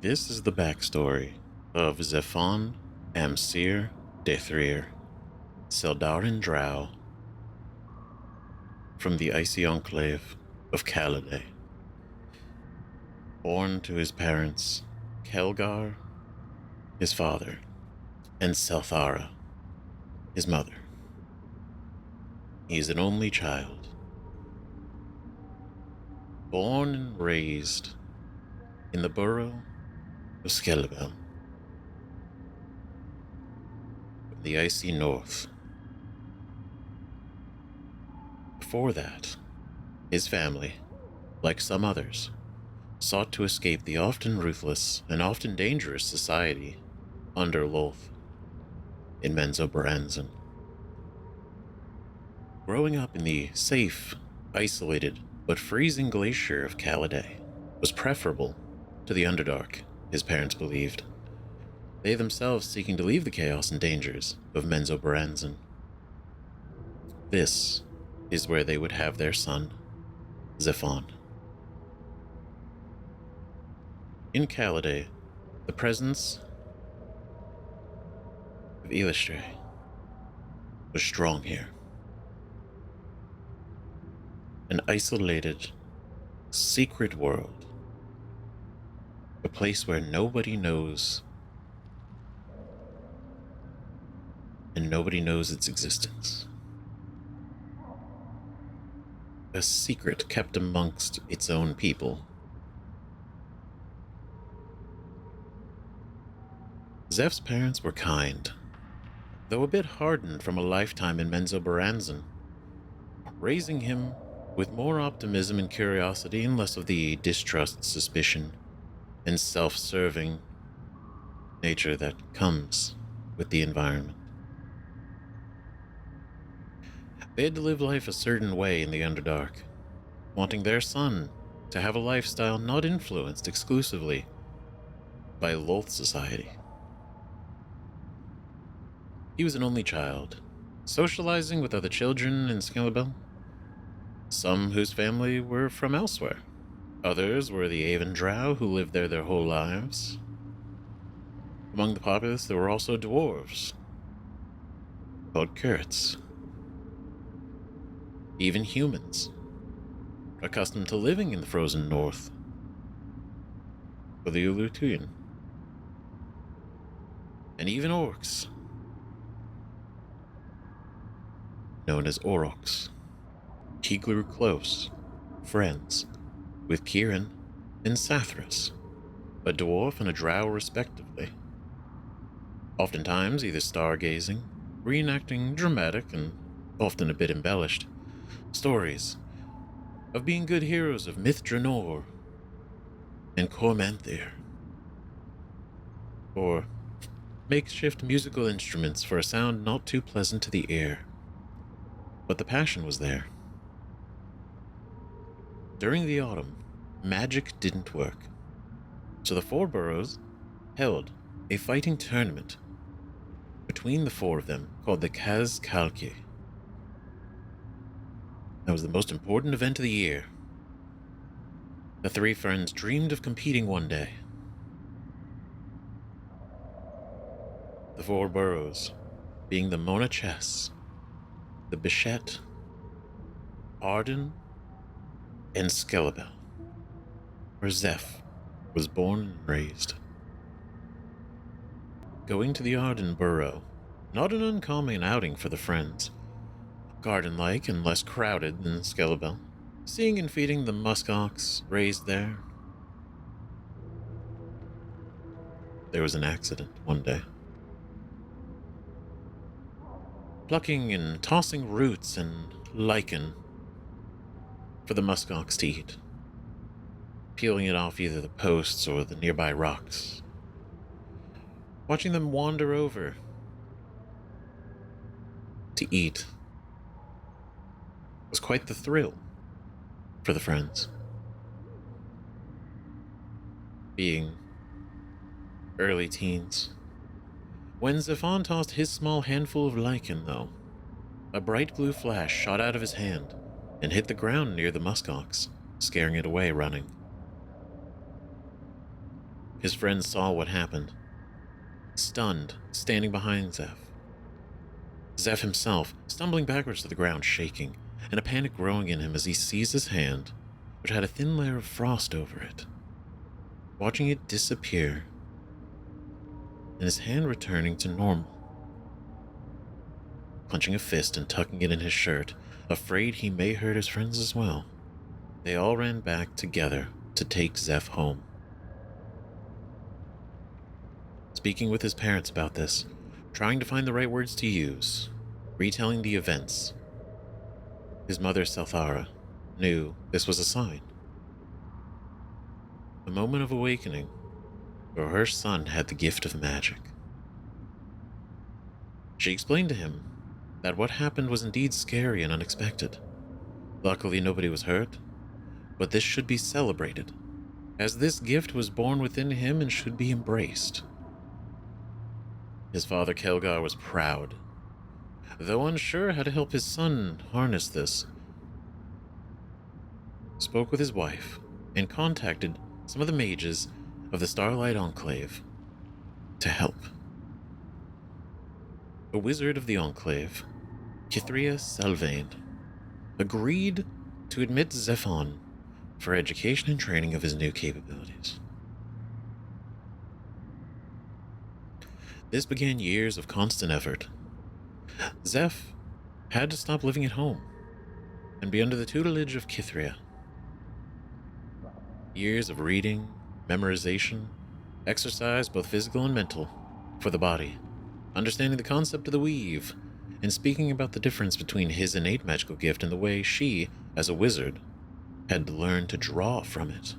This is the backstory of Zeph'aan, Amsir, Dethrir, Seldarin Drow from the icy enclave of Kaled. Born to his parents, Kelgar, his father, and Selthara, his mother. He is an only child, born and raised in the borough of Skellibel, from the icy north. Before that, his family, like some others, sought to escape the often ruthless and often dangerous society under Lolth in Menzoberranzan. Growing up in the safe, isolated, but freezing glacier of Kaled was preferable to the Underdark, his parents believed, they themselves seeking to leave the chaos and dangers of Menzoberranzan. This is where they would have their son, Zeph'aan. In Kaled, the presence of Elistre was strong here. An isolated, secret world. A place where nobody knows, and nobody knows its existence. A secret kept amongst its own people. Zeph's parents were kind, though a bit hardened from a lifetime in Menzoberranzan, raising him with more optimism and curiosity and less of the distrust, suspicion, and self-serving nature that comes with the environment. They had to live life a certain way in the Underdark, wanting their son to have a lifestyle not influenced exclusively by Lolth society. He was an only child, socializing with other children in Skellibel, some whose family were from elsewhere. Others were the Avon Drow who lived there their whole lives. Among the populace there were also dwarves, called Kurts. Even humans, accustomed to living in the frozen north, for the Ulutuyan. And even orcs, known as Aurochs. He grew close, friends, with Kieran and Sathras, a dwarf and a drow respectively. Oftentimes either stargazing, reenacting dramatic and often a bit embellished stories of being good heroes of Myth Draenor and Cormanthir, or makeshift musical instruments for a sound not too pleasant to the ear. But the passion was there. During the autumn, magic didn't work, so the four boroughs held a fighting tournament between the four of them called the Kaz Kalki. That was the most important event of the year. The three friends dreamed of competing one day. The four boroughs being the Mona Chess, the Bichette, Arden, and Skellibel, where Zeph was born and raised. Going to the Arden borough, not an uncommon outing for the friends. Garden-like and less crowded than Skellibel, seeing and feeding the muskox raised there. There was an accident one day. Plucking and tossing roots and lichen for the muskox to eat, peeling it off either the posts or the nearby rocks. Watching them wander over to eat was quite the thrill for the friends. Being early teens. When Zeph'aan tossed his small handful of lichen, though, a bright blue flash shot out of his hand and hit the ground near the muskox, scaring it away running. His friends saw what happened, stunned, standing behind Zeph. Zeph himself, stumbling backwards to the ground, shaking, and a panic growing in him as he seized his hand, which had a thin layer of frost over it, watching it disappear, and his hand returning to normal. Clenching a fist and tucking it in his shirt, afraid he may hurt his friends as well, they all ran back together to take Zeph home. Speaking with his parents about this, trying to find the right words to use, retelling the events, his mother, Selthara, knew this was a sign. A moment of awakening, where her son had the gift of magic. She explained to him that what happened was indeed scary and unexpected. Luckily, nobody was hurt, but this should be celebrated, as this gift was born within him and should be embraced. His father, Kelgar, was proud, though unsure how to help his son harness this. Spoke with his wife and contacted some of the mages of the Starlight Enclave to help. A wizard of the Enclave, Kithria Selvane, agreed to admit Zeph'aan for education and training of his new capabilities. This began years of constant effort. Zeph had to stop living at home and be under the tutelage of Kithria. Years of reading, memorization, exercise, both physical and mental, for the body, understanding the concept of the weave, and speaking about the difference between his innate magical gift and the way she, as a wizard, had learned to draw from it.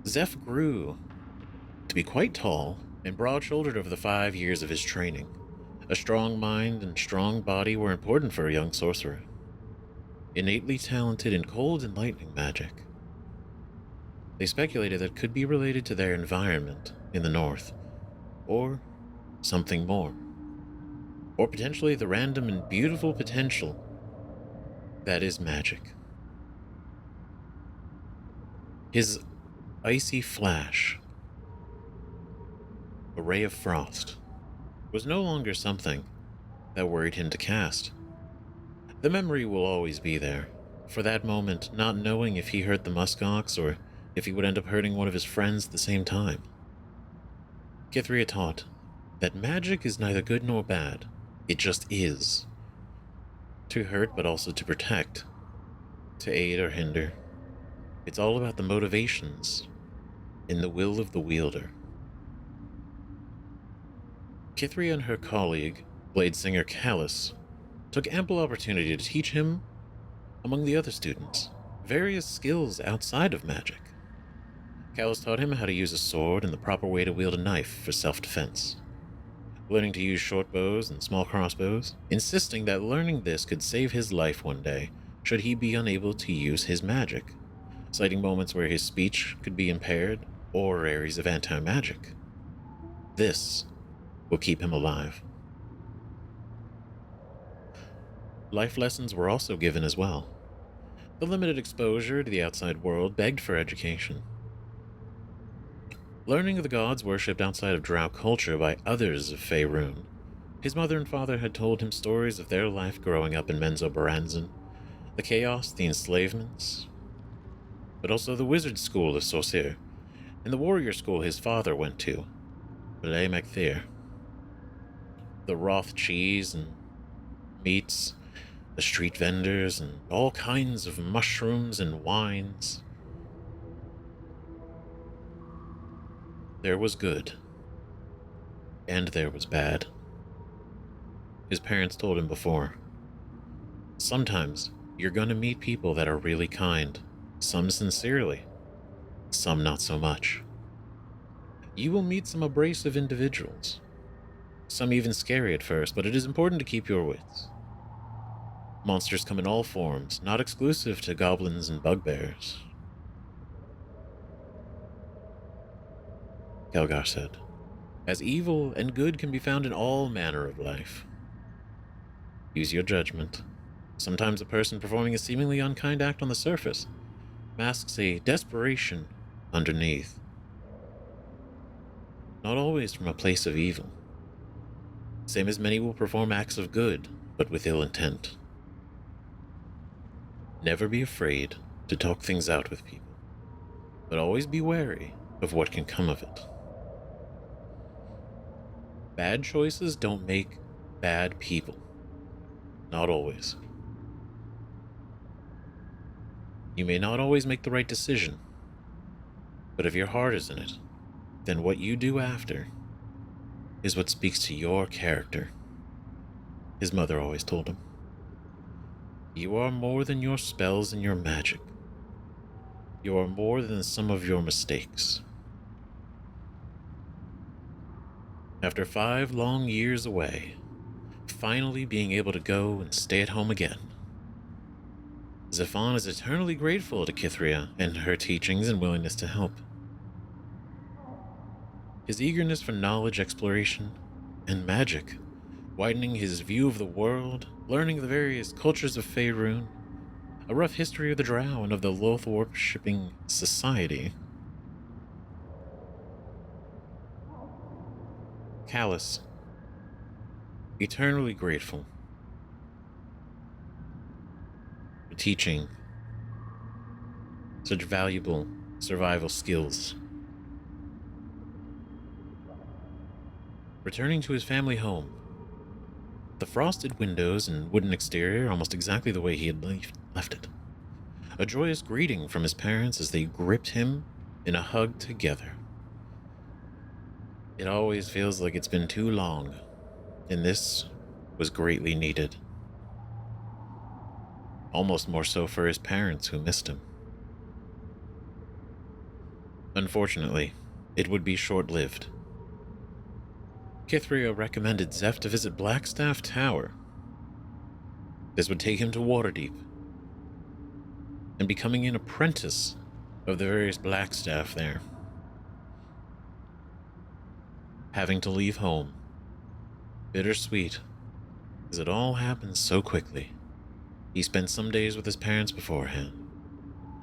Zeph grew to be quite tall and broad-shouldered over the 5 years of his training. A strong mind and strong body were important for a young sorcerer, innately talented in cold and lightning magic. They speculated that it could be related to their environment in the north, or something more, or potentially the random and beautiful potential that is magic. His icy flash, a ray of frost, was no longer something that worried him to cast. The memory will always be there, for that moment, not knowing if he hurt the muskox or if he would end up hurting one of his friends at the same time. Kithria taught that magic is neither good nor bad, it just is. To hurt but also to protect, to aid or hinder. It's all about the motivations in the will of the wielder. Kithria and her colleague, blade singer Callus, took ample opportunity to teach him, among the other students, various skills outside of magic. Callus taught him how to use a sword and the proper way to wield a knife for self-defense, learning to use short bows and small crossbows, insisting that learning this could save his life one day should he be unable to use his magic, citing moments where his speech could be impaired or areas of anti-magic. This will keep him alive. Life lessons were also given as well. The limited exposure to the outside world begged for education. Learning of the gods worshipped outside of Drow culture by others of Faerun, his mother and father had told him stories of their life growing up in Menzoberranzan, the chaos, the enslavements, but also the wizard school of Sorceer, and the warrior school his father went to, B'lai Macthair. The Roth cheese and meats, the street vendors, and all kinds of mushrooms and wines. There was good, and there was bad. His parents told him before. Sometimes you're gonna meet people that are really kind, some sincerely, some not so much. You will meet some abrasive individuals, some even scary at first, but it is important to keep your wits. Monsters come in all forms, not exclusive to goblins and bugbears. Kelgar said, as evil and good can be found in all manner of life. Use your judgment. Sometimes a person performing a seemingly unkind act on the surface masks a desperation underneath. Not always from a place of evil. Same as many will perform acts of good, but with ill intent. Never be afraid to talk things out with people, but always be wary of what can come of it. Bad choices don't make bad people. Not always. You may not always make the right decision, but if your heart is in it, then what you do after is what speaks to your character. His mother always told him. You are more than your spells and your magic. You are more than some of your mistakes. After 5 long years away, finally being able to go and stay at home again, Zeph'aan is eternally grateful to Kithria and her teachings and willingness to help. His eagerness for knowledge, exploration, and magic, widening his view of the world, learning the various cultures of Faerun, a rough history of the Drow and of the Loth-worshipping society. Callous, eternally grateful for teaching such valuable survival skills. Returning to his family home, the frosted windows and wooden exterior almost exactly the way he had left it. A joyous greeting from his parents as they gripped him in a hug together. It always feels like it's been too long, and this was greatly needed. Almost more so for his parents who missed him. Unfortunately, it would be short-lived. Kithria recommended Zeph to visit Blackstaff Tower. This would take him to Waterdeep, and becoming an apprentice of the various Blackstaff there. Having to leave home. Bittersweet, as it all happened so quickly. He spent some days with his parents beforehand,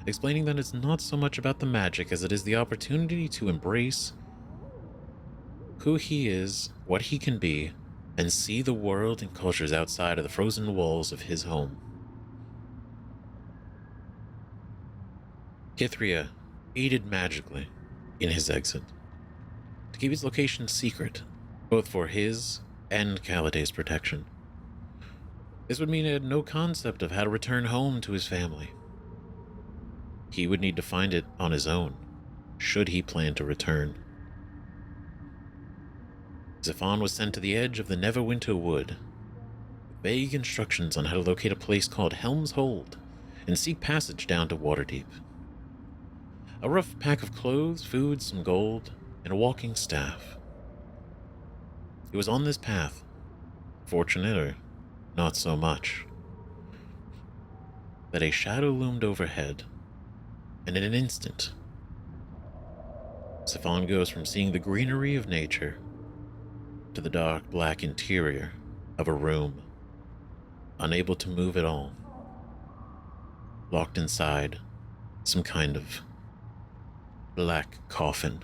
explaining that it's not so much about the magic as it is the opportunity to embrace who he is, what he can be, and see the world and cultures outside of the frozen walls of his home. Kithria aided magically in his exit, to keep his location secret, both for his and Kaled's protection. This would mean he had no concept of how to return home to his family. He would need to find it on his own, should he plan to return. Zeph'aan was sent to the edge of the Neverwinter Wood, with vague instructions on how to locate a place called Helm's Hold and seek passage down to Waterdeep. A rough pack of clothes, food, some gold, and a walking staff. He was on this path, fortunate or not so much, that a shadow loomed overhead, and in an instant, Zeph'aan goes from seeing the greenery of nature to the dark black interior of a room, unable to move at all, locked inside some kind of black coffin.